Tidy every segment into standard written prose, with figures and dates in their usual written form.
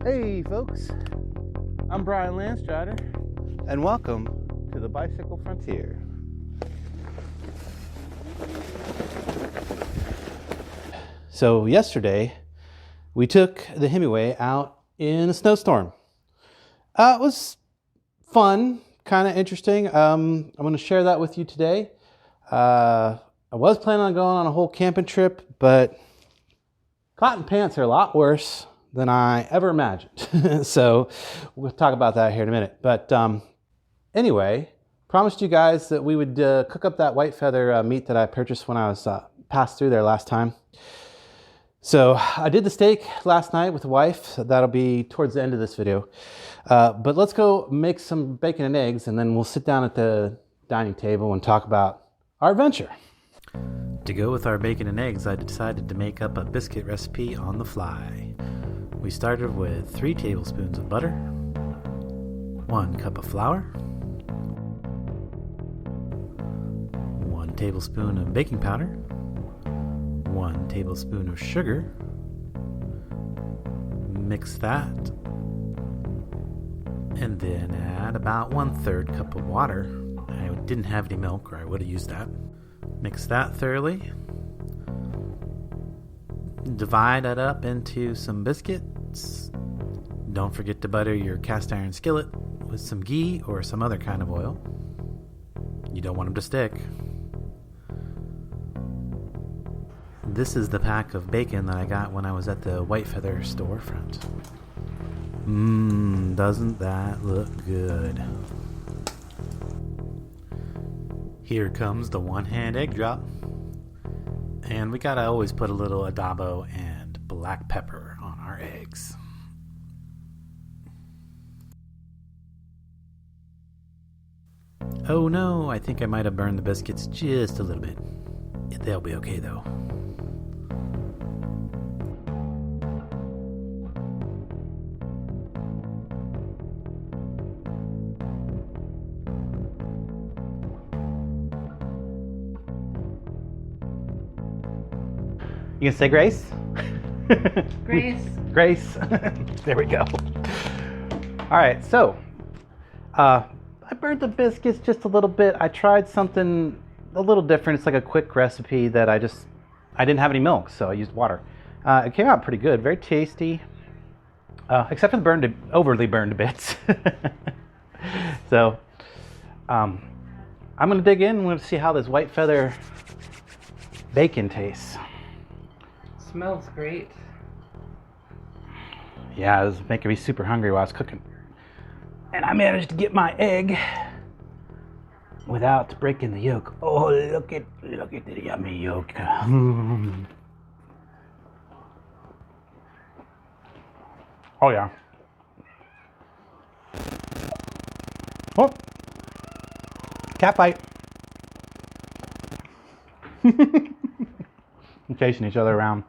Hey folks, I'm Brian Landstrider, and welcome to the Bicycle Frontier. So yesterday, we took the Himiway out in a snowstorm. It was fun, kind of interesting. I'm going to share that with you today. I was planning on going on a whole camping trip, but cotton pants are a lot worse than I ever imagined. So we'll talk about that here in a minute. But anyway, promised you guys that we would cook up that white feather meat that I purchased when I was passed through there last time. So I did the steak last night with the wife. So that'll be towards the end of this video. But let's go make some bacon and eggs, and then we'll sit down at the dining table and talk about our adventure. To go with our bacon and eggs, I decided to make up a biscuit recipe on the fly. We started with 3 tablespoons of butter, 1 cup of flour, 1 tablespoon of baking powder, 1 tablespoon of sugar. Mix that, and then add about 1/3 cup of water. I didn't have any milk, or I would have used that. Mix that thoroughly. Divide it up into some biscuits. Don't forget to butter your cast iron skillet with some ghee or some other kind of oil. You don't want them to stick. This is the pack of bacon that I got when I was at the White Feather storefront. Doesn't that look good? Here comes the one-hand egg drop. And we gotta always put a little adobo and black pepper on our eggs. Oh no, I think I might have burned the biscuits just a little bit. They'll be okay though. You can say grace? Grace. Grace. There we go. All right, so I burnt the biscuits just a little bit. I tried something a little different. It's like a quick recipe that I didn't have any milk, so I used water. It came out pretty good, very tasty, except for the overly burned bits. So I'm gonna dig in. I'm gonna see how this white feather bacon tastes. Smells great. Yeah, it was making me super hungry while I was cooking. And I managed to get my egg without breaking the yolk. Oh, look at the yummy yolk. Oh yeah. Oh, cat fight. We're chasing each other around.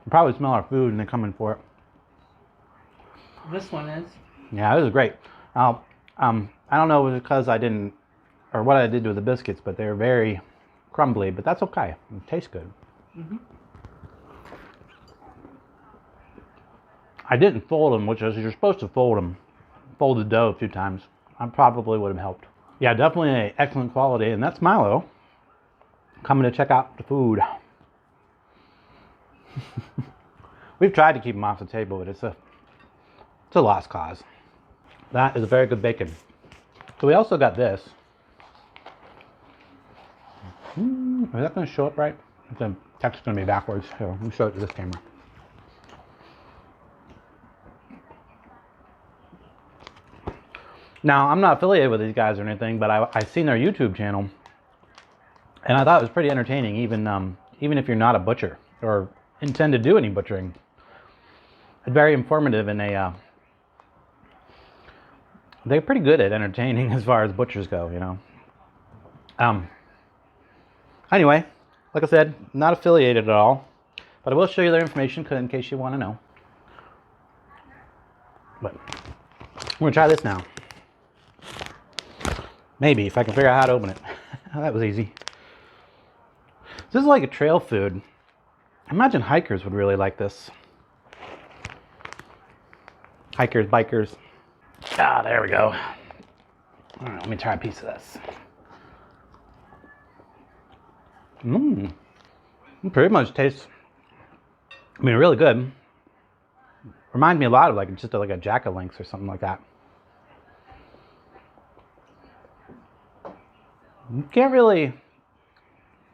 You probably smell our food and they're coming for it. This one is. Yeah, this is great. I don't know if it was because I didn't, or what I did with the biscuits, but they're very crumbly, but that's okay. It tastes good. Mm-hmm. I didn't fold them, which is, you're supposed to fold the dough a few times. I probably would have helped. Yeah, definitely excellent quality, and that's Milo coming to check out the food. We've tried to keep them off the table, but it's a lost cause. That is a very good bacon. So we also got this. Is that going to show up right? The text is going to be backwards. Here, let me show it to this camera. Now, I'm not affiliated with these guys or anything, but I've seen their YouTube channel, and I thought it was pretty entertaining, even if you're not a butcher or intend to do any butchering. It's very informative, and they're pretty good at entertaining as far as butchers go, you know. Anyway, like I said, not affiliated at all, but I will show you their information in case you want to know. But we're gonna try this now. Maybe if I can figure out how to open it. That was easy. This is like a trail food. I imagine hikers would really like this. hikers, bikers. Ah, there we go. All right, let me try a piece of this. It pretty much tastes, I mean, really good. Reminds me a lot of like just like a Jack-o'-lynx or something like that. You can't really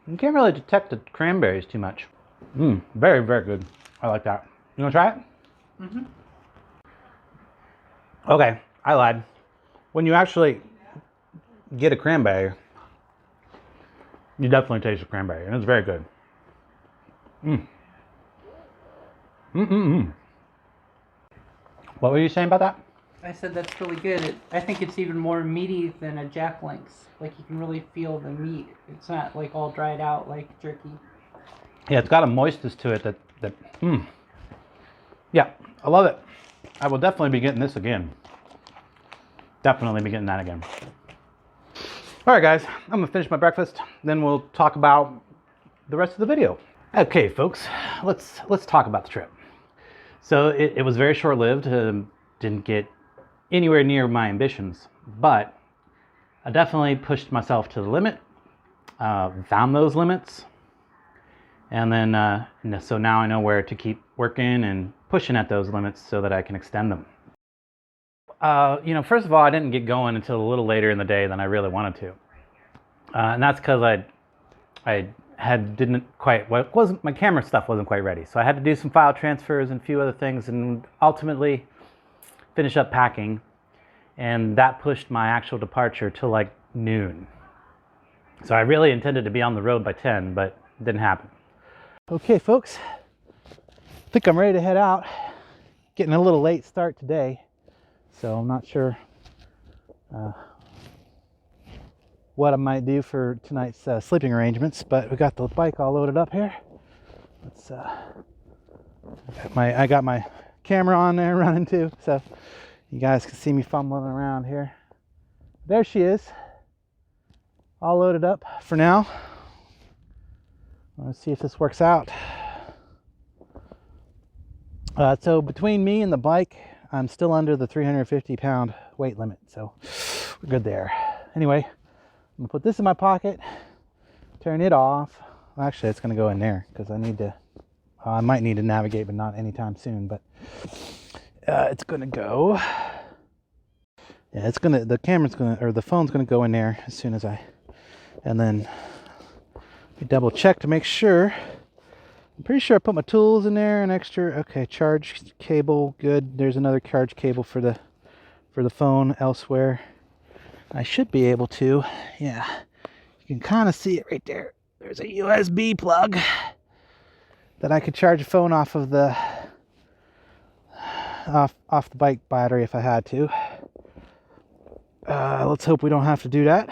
detect the cranberries too much. Very, very good. I like that. You want to try it? Mm-hmm. Okay, I lied. When you actually get a cranberry, you definitely taste the cranberry, and it's very good. What were you saying about that? I said that's really good. I think it's even more meaty than a Jack Lynx. Like you can really feel the meat. It's not like all dried out like jerky. Yeah, it's got a moistness to it that yeah, I love it. I will definitely be getting this again. Definitely be getting that again. All right, guys, I'm gonna finish my breakfast. Then we'll talk about the rest of the video. Okay, folks, let's talk about the trip. So it was very short-lived. Didn't get anywhere near my ambitions, but I definitely pushed myself to the limit. Found those limits, and then so now I know where to keep working and pushing at those limits so that I can extend them. First of all, I didn't get going until a little later in the day than I really wanted to, and that's because my camera stuff wasn't quite ready, so I had to do some file transfers and a few other things, and ultimately finish up packing, and that pushed my actual departure till like noon. So I really intended to be on the road by 10, but it didn't happen. Okay, folks, I think I'm ready to head out. Getting a little late start today, so I'm not sure what I might do for tonight's sleeping arrangements, but we got the bike all loaded up here. Let's I got my camera on there running too, so you guys can see me fumbling around here. There she is, all loaded up for now. Let's see if this works out. So between me and the bike, I'm still under the 350-pound weight limit, so we're good there. Anyway, I'm gonna put this in my pocket, turn it off. Well, actually, it's gonna go in there because I might need to navigate, but not anytime soon. But it's gonna go. Yeah, the phone's gonna go in there as soon as and then we double check to make sure. I'm pretty sure I put my tools in there, an extra, okay, charge cable, good. There's another charge cable for the phone elsewhere. I should be able to, yeah. You can kind of see it right there. There's a USB plug that I could charge a phone off of the off the bike battery if I had to. Let's hope we don't have to do that.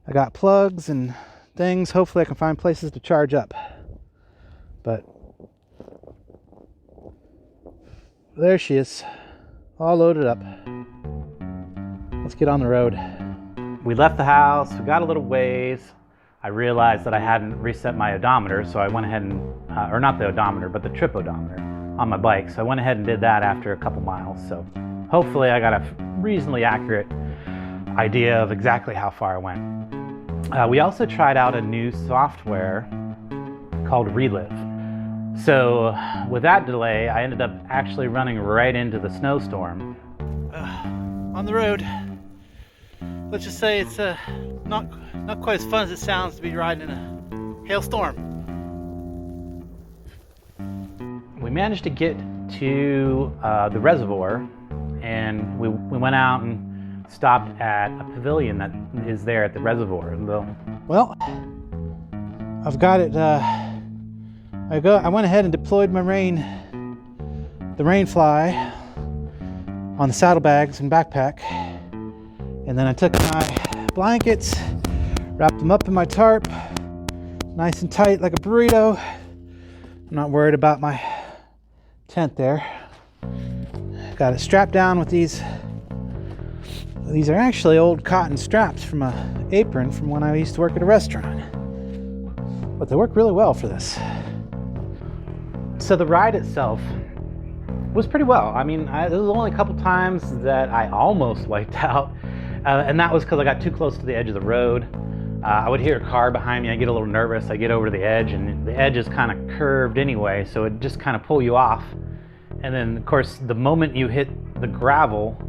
I got plugs and things. Hopefully I can find places to charge up. But there she is, all loaded up. Let's get on the road. We left the house, we got a little ways. I realized that I hadn't reset my odometer, so I went ahead and, or not the odometer, but the trip odometer on my bike. So I went ahead and did that after a couple miles. So hopefully I got a reasonably accurate idea of exactly how far I went. We also tried out a new software called Relive. So with that delay, I ended up actually running right into the snowstorm. On the road, let's just say it's not quite as fun as it sounds to be riding in a hailstorm. We managed to get to the reservoir, and we went out and stopped at a pavilion that is there at the reservoir. Well, I've got it. I went ahead and deployed my the rain fly on the saddlebags and backpack, and then I took my blankets, wrapped them up in my tarp, nice and tight like a burrito. I'm not worried about my tent there. Got it strapped down with these. These are actually old cotton straps from an apron from when I used to work at a restaurant, but they work really well for this. So the ride itself was pretty well. I mean, there was only a couple times that I almost wiped out, and that was because I got too close to the edge of the road. I would hear a car behind me, I get a little nervous, I get over to the edge, and the edge is kind of curved anyway, so it just kind of pull you off. And then, of course, the moment you hit the gravel,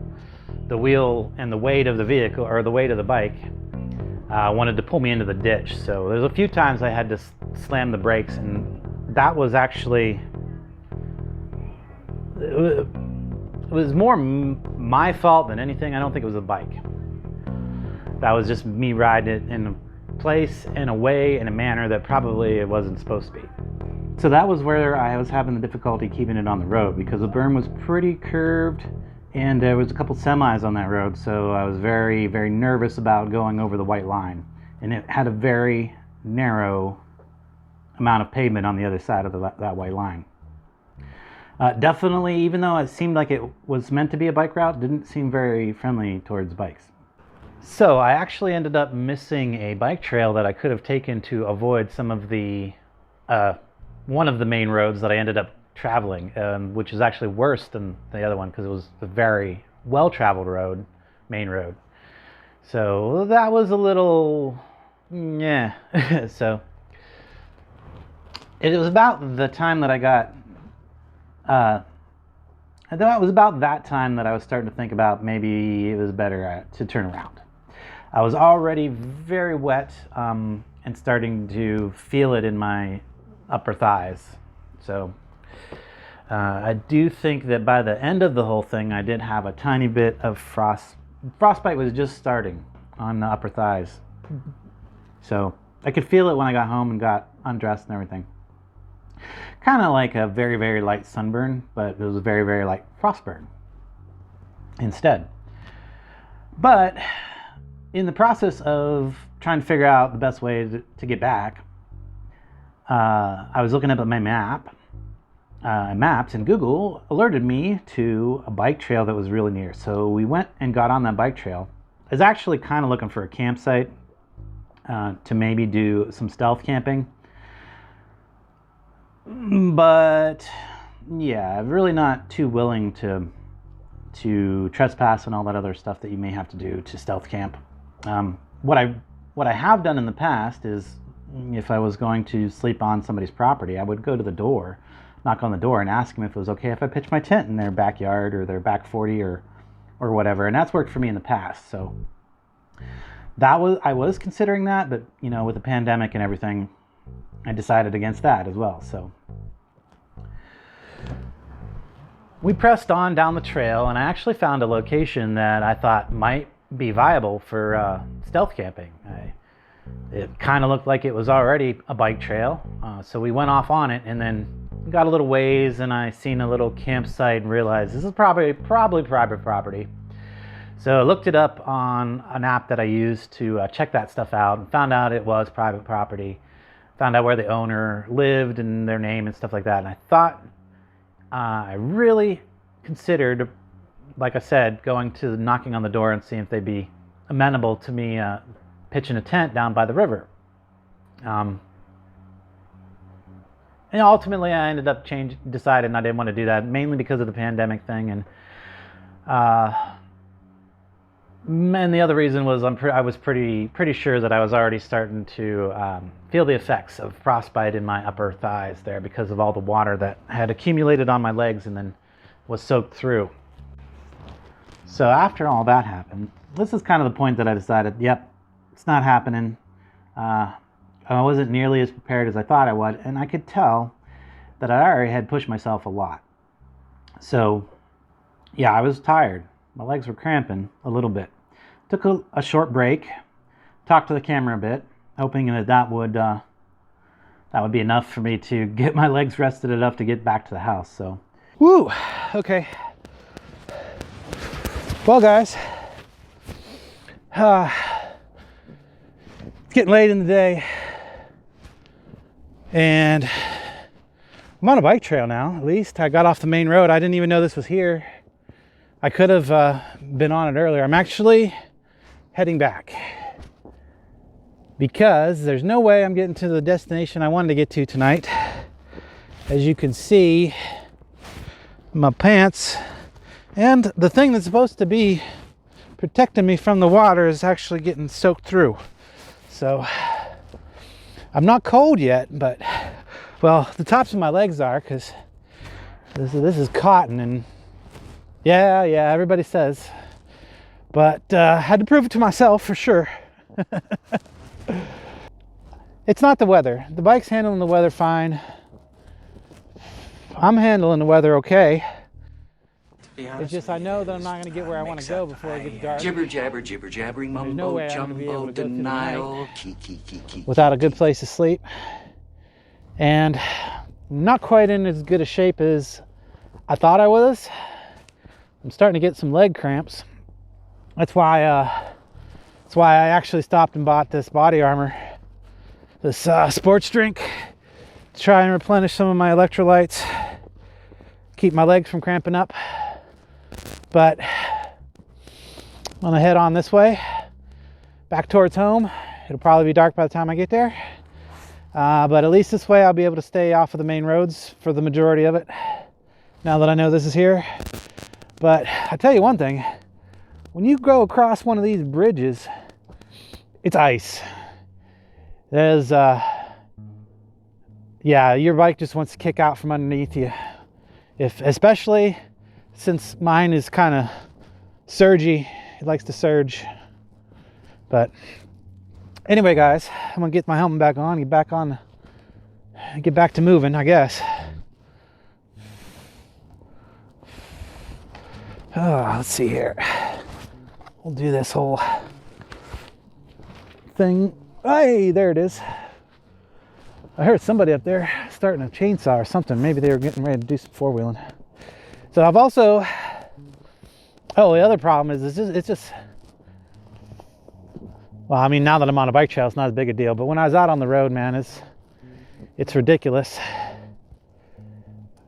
the wheel and the weight of the vehicle, or the weight of the bike, wanted to pull me into the ditch. So there's a few times I had to slam the brakes, and that was actually, it was more my fault than anything. I don't think it was the bike. That was just me riding it in a place, in a way, in a manner that probably it wasn't supposed to be. So that was where I was having the difficulty keeping it on the road, because the berm was pretty curved and there was a couple semis on that road, so I was very, very nervous about going over the white line. And it had a very narrow amount of pavement on the other side of that white line. Definitely, even though it seemed like it was meant to be a bike route, didn't seem very friendly towards bikes. So I actually ended up missing a bike trail that I could have taken to avoid some of the one of the main roads that I ended up traveling, which is actually worse than the other one because it was a very well-traveled road, main road. So that was a little, yeah. So it was about the time that I got, it was about that time that I was starting to think about maybe it was better to turn around. I was already very wet and starting to feel it in my upper thighs. So I do think that by the end of the whole thing, I did have a tiny bit of frostbite was just starting on the upper thighs. So I could feel it when I got home and got undressed and everything. Kind of like a very, very light sunburn, but it was a very, very light frostburn instead. But in the process of trying to figure out the best way to get back, I was looking up at my map, maps, and Google alerted me to a bike trail that was really near. So we went and got on that bike trail. I was actually kind of looking for a campsite to maybe do some stealth camping. But yeah, I'm really not too willing to trespass and all that other stuff that you may have to do to stealth camp. What I have done in the past is, if I was going to sleep on somebody's property, I would go to the door, knock on the door, and ask them if it was okay if I pitched my tent in their backyard or their back 40 or whatever, and that's worked for me in the past. So I was considering that, but with the pandemic and everything, I decided against that as well. So we pressed on down the trail, and I actually found a location that I thought might be viable for stealth camping. It kind of looked like it was already a bike trail, so we went off on it, and then got a little ways, and I seen a little campsite and realized this is probably private property. So I looked it up on an app that I used to check that stuff out, and found out it was private property. Found out where the owner lived and their name and stuff like that. And I thought, I really considered, like I said, going to knocking on the door and seeing if they'd be amenable to me pitching a tent down by the river. And ultimately I ended up deciding I didn't want to do that, mainly because of the pandemic thing. And the other reason was I was pretty sure that I was already starting to feel the effects of frostbite in my upper thighs there because of all the water that had accumulated on my legs and then was soaked through. So after all that happened, this is kind of the point that I decided, yep, it's not happening. I wasn't nearly as prepared as I thought I would, and I could tell that I already had pushed myself a lot. So yeah, I was tired. My legs were cramping a little bit. Took a short break, talked to the camera a bit, hoping that would be enough for me to get my legs rested enough to get back to the house. So, woo, okay. Well, guys, it's getting late in the day, and I'm on a bike trail now. At least I got off the main road. I didn't even know this was here. I could have been on it earlier. I'm actually heading back because there's no way I'm getting to the destination I wanted to get to tonight. As you can see, my pants, and the thing that's supposed to be protecting me from the water is actually getting soaked through. So I'm not cold yet, but well, the tops of my legs are, because this is cotton, and yeah, everybody says, but had to prove it to myself for sure. It's not the weather. The bike's handling the weather fine. I'm handling the weather okay. It's just I know that I'm not going to get where I want to go before it gets dark. Jibber jabber, jibber jabbering, There's no way mumbo I'm going to be able jumbo, to go through the denial, night without a good place to sleep. And I'm not quite in as good a shape as I thought I was. I'm starting to get some leg cramps. That's why I actually stopped and bought this body armor, this sports drink, to try and replenish some of my electrolytes, keep my legs from cramping up. But I'm gonna head on this way, back towards home. It'll probably be dark by the time I get there. But at least this way I'll be able to stay off of the main roads for the majority of it, now that I know this is here. But I tell you one thing, when you go across one of these bridges, it's ice. There's, yeah, your bike just wants to kick out from underneath you. Especially since mine is kind of surgy, it likes to surge. But anyway, guys, I'm gonna get my helmet back on, get back to moving, I guess. Oh, let's see here. We'll do this whole thing. Hey, there it is. I heard somebody up there starting a chainsaw or something. Maybe they were getting ready to do some four-wheeling. So I've also, the other problem is it's just, well, I mean, now that I'm on a bike trail, it's not as big a deal. But when I was out on the road, man, it's ridiculous.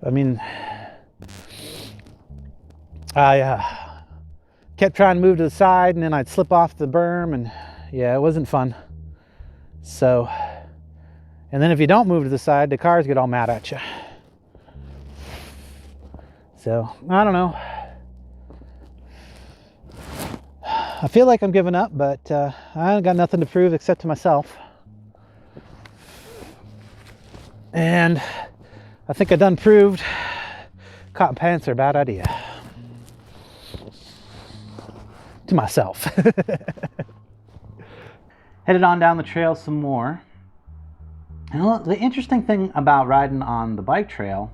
I mean, I kept trying to move to the side, and then I'd slip off the berm, and yeah, it wasn't fun. So, and then if you don't move to the side, the cars get all mad at you. So, I don't know. I feel like I'm giving up, but I ain't got nothing to prove except to myself. And I think I done proved cotton pants are a bad idea. To myself. Headed on down the trail some more. And the interesting thing about riding on the bike trail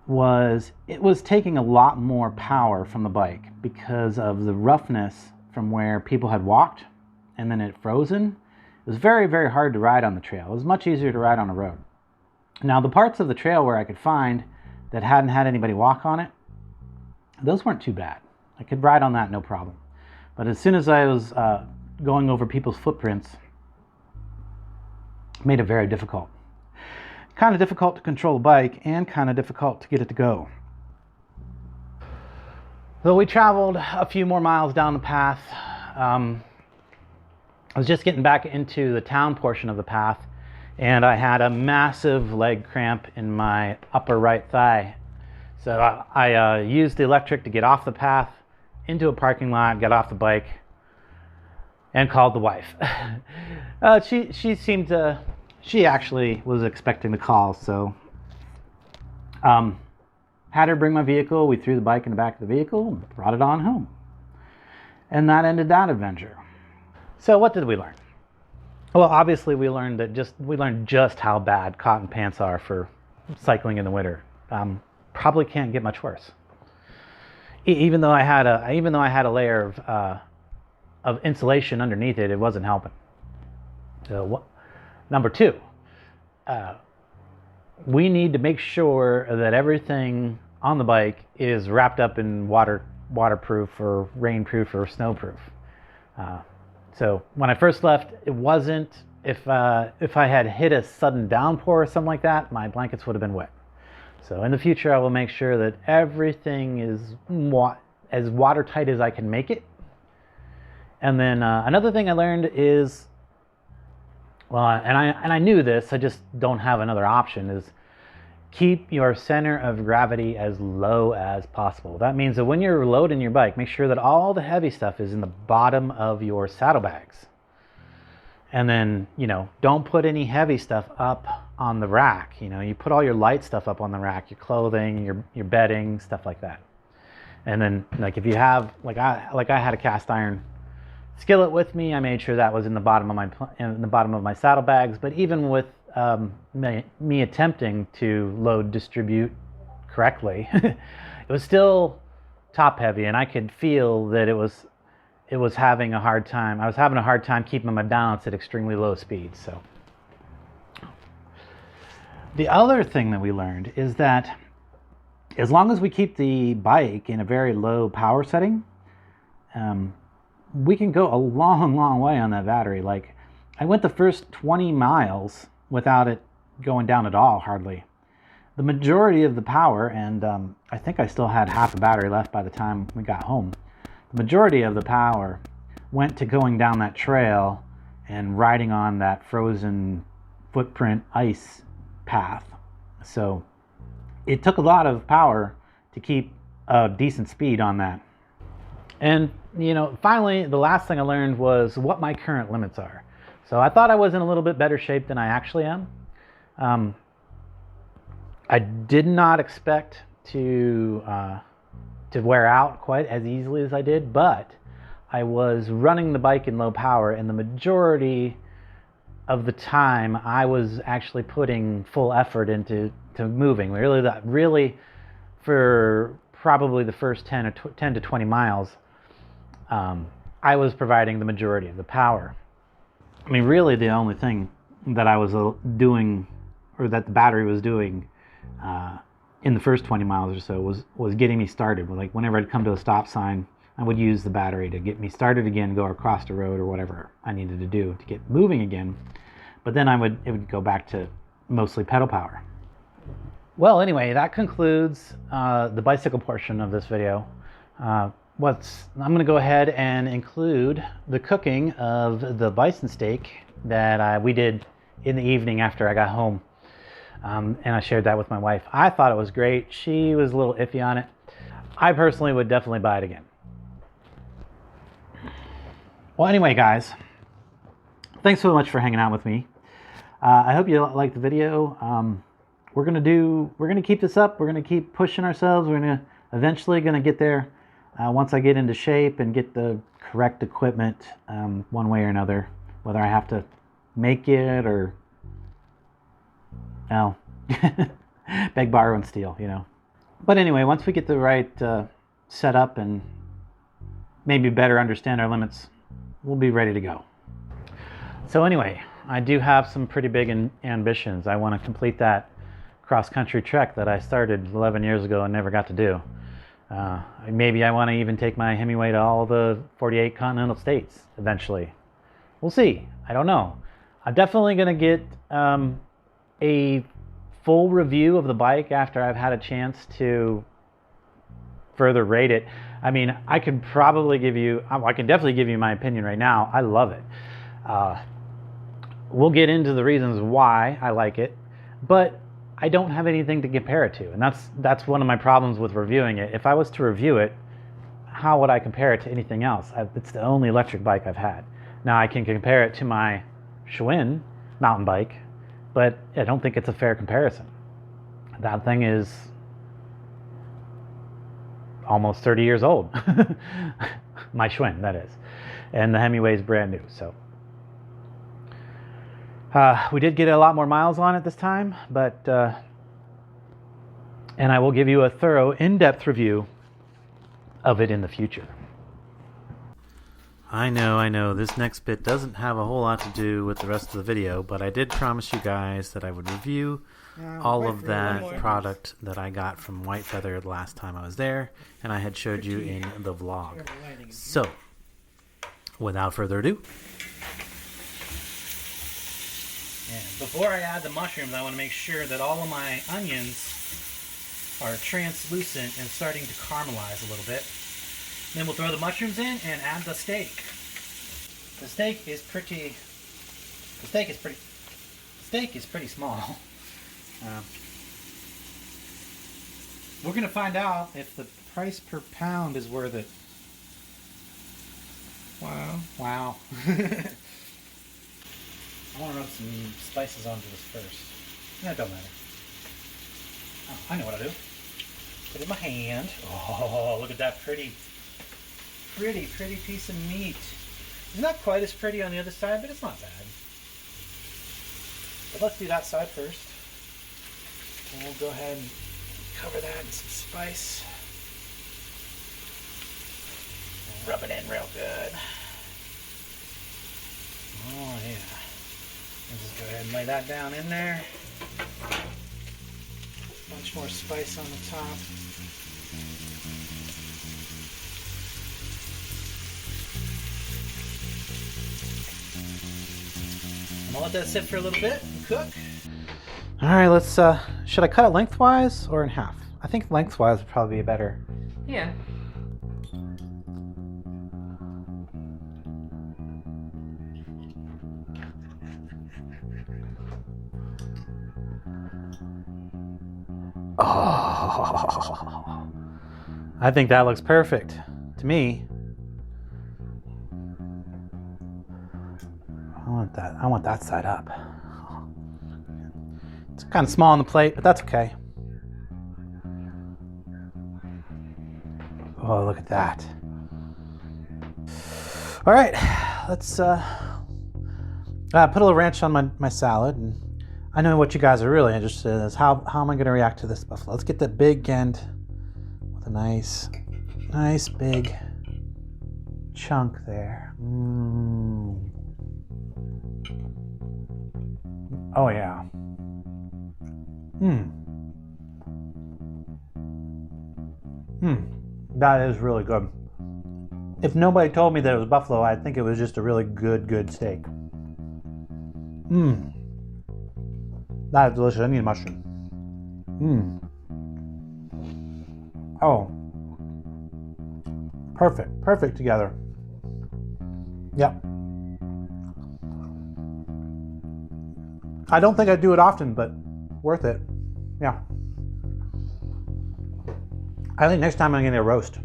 was it was taking a lot more power from the bike because of the roughness from where people had walked and then it frozen. It was very, very hard to ride on the trail. It was much easier to ride on a road. Now, the parts of the trail where I could find that hadn't had anybody walk on it, those weren't too bad. I could ride on that no problem. But as soon as I was going over people's footprints, it made it very difficult. Kind of difficult to control the bike and kind of difficult to get it to go. So we traveled a few more miles down the path. I was just getting back into the town portion of the path, and I had a massive leg cramp in my upper right thigh. So I used the electric to get off the path, into a parking lot, got off the bike, and called the wife. She actually was expecting the call, so had her bring my vehicle. We threw the bike in the back of the vehicle and brought it on home. And that ended that adventure. So what did we learn? Well, obviously we learned just how bad cotton pants are for cycling in the winter. Probably can't get much worse. Even though I had a layer of insulation underneath it, it wasn't helping. So number two, we need to make sure that everything on the bike is wrapped up in waterproof or rainproof or snowproof. So when I first left, it wasn't, if I had hit a sudden downpour or something like that, my blankets would have been wet. So in the future, I will make sure that everything is as watertight as I can make it. And then another thing I learned is, well, and I knew this, I just don't have another option, is keep your center of gravity as low as possible. That means that when you're loading your bike, make sure that all the heavy stuff is in the bottom of your saddlebags. And then, you know, don't put any heavy stuff up on the rack. You know, you put all your light stuff up on the rack, your clothing, your bedding, stuff like that. And then, like, if you have, like I had a cast iron skillet with me, I made sure that was in the bottom of my saddlebags. But even with me attempting to load distribute correctly, it was still top heavy, and I could feel that it was having a hard time. I was having a hard time keeping my balance at extremely low speeds. So the other thing that we learned is that as long as we keep the bike in a very low power setting, we can go a long way on that battery. Like, I went the first 20 miles without it going down at all, hardly. The majority of the power, and I think I still had half a battery left by the time we got home. The majority of the power went to going down that trail and riding on that frozen footprint ice path. So it took a lot of power to keep a decent speed on that. And, you know, finally, the last thing I learned was what my current limits are. So I thought I was in a little bit better shape than I actually am. I did not expect to wear out quite as easily as I did, but I was running the bike in low power, and the majority of the time I was actually putting full effort into moving. Really, for probably the first 10 to 20 miles, I was providing the majority of the power. I mean, really the only thing that I was doing, or that the battery was doing in the first 20 miles or so was getting me started. Like, whenever I'd come to a stop sign, I would use the battery to get me started again, go across the road or whatever I needed to do to get moving again. But then it would go back to mostly pedal power. Well, anyway, that concludes the bicycle portion of this video. I'm going to go ahead and include the cooking of the bison steak that we did in the evening after I got home. And I shared that with my wife. I thought it was great. She was a little iffy on it. I personally would definitely buy it again. Well, anyway, guys, thanks so much for hanging out with me. I hope you liked the video. We're gonna keep this up. We're gonna keep pushing ourselves. We're eventually gonna get there. Once I get into shape and get the correct equipment, one way or another, whether I have to make it or, well, beg, borrow, and steal, you know. But anyway, once we get the right setup and maybe better understand our limits, we'll be ready to go. So anyway, I do have some pretty big ambitions. I want to complete that cross-country trek that I started 11 years ago and never got to do. Maybe I want to even take my Himiway to all the 48 continental states eventually. We'll see. I don't know. I'm definitely going to get a full review of the bike after I've had a chance to further rate it. I mean, I can definitely give you my opinion right now. I love it. We'll get into the reasons why I like it, but I don't have anything to compare it to, and that's one of my problems with reviewing it. If I was to review it, how would I compare it to anything else? It's the only electric bike I've had. Now I can compare it to my Schwinn mountain bike, but I don't think it's a fair comparison. That thing is almost 30 years old. My Schwinn, that is. And the Hemiway is brand new, so. We did get a lot more miles on it this time, but and I will give you a thorough, in-depth review of it in the future. I know, this next bit doesn't have a whole lot to do with the rest of the video, but I did promise you guys that I would review all of that product that I got from White Feather the last time I was there, and I had showed you in the vlog. So, without further ado, and before I add the mushrooms, I want to make sure that all of my onions are translucent and starting to caramelize a little bit. Then we'll throw the mushrooms in and add the steak. The steak is pretty small. We're gonna find out if the price per pound is worth it. Wow. I want to rub some spices onto this first. No, it don't matter. Oh, I know what I'll do. Put it in my hand. Oh, look at that pretty piece of meat. It's not quite as pretty on the other side, but it's not bad. But let's do that side first. And we'll go ahead and cover that in some spice. And rub it in real good. Oh yeah. Let's just go ahead and lay that down in there. Bunch more spice on the top. I'm gonna let that sit for a little bit and cook. All right, let's, should I cut it lengthwise or in half? I think lengthwise would probably be better. Yeah. Oh, I think that looks perfect to me. I want that side up. It's kind of small on the plate, but that's okay. Oh, look at that. All right, let's put a little ranch on my salad. And I know what you guys are really interested in is how am I going to react to this buffalo. Let's get that big end with a nice big chunk there. Oh yeah. That is really good. If nobody told me that it was buffalo, I'd think it was just a really good steak. That is delicious. I need a mushroom. Oh. Perfect together. Yep. I don't think I do it often, but worth it. Yeah. I think next time I'm gonna get a roast.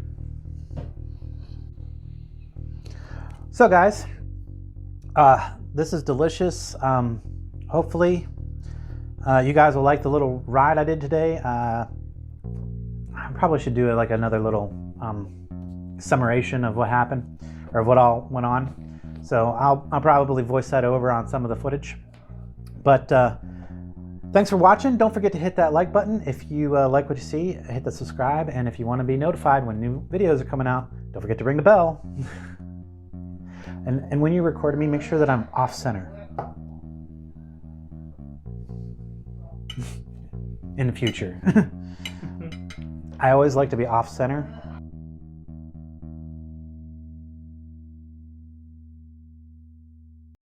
So guys, this is delicious. Hopefully you guys will like the little ride I did today. I probably should do like another little summation of what happened or what all went on. So I'll probably voice that over on some of the footage. But thanks for watching. Don't forget to hit that like button if you like what you see. Hit the subscribe, and if you want to be notified when new videos are coming out, don't forget to ring the bell. And when you record me, make sure that I'm off center. In the future. I always like to be off center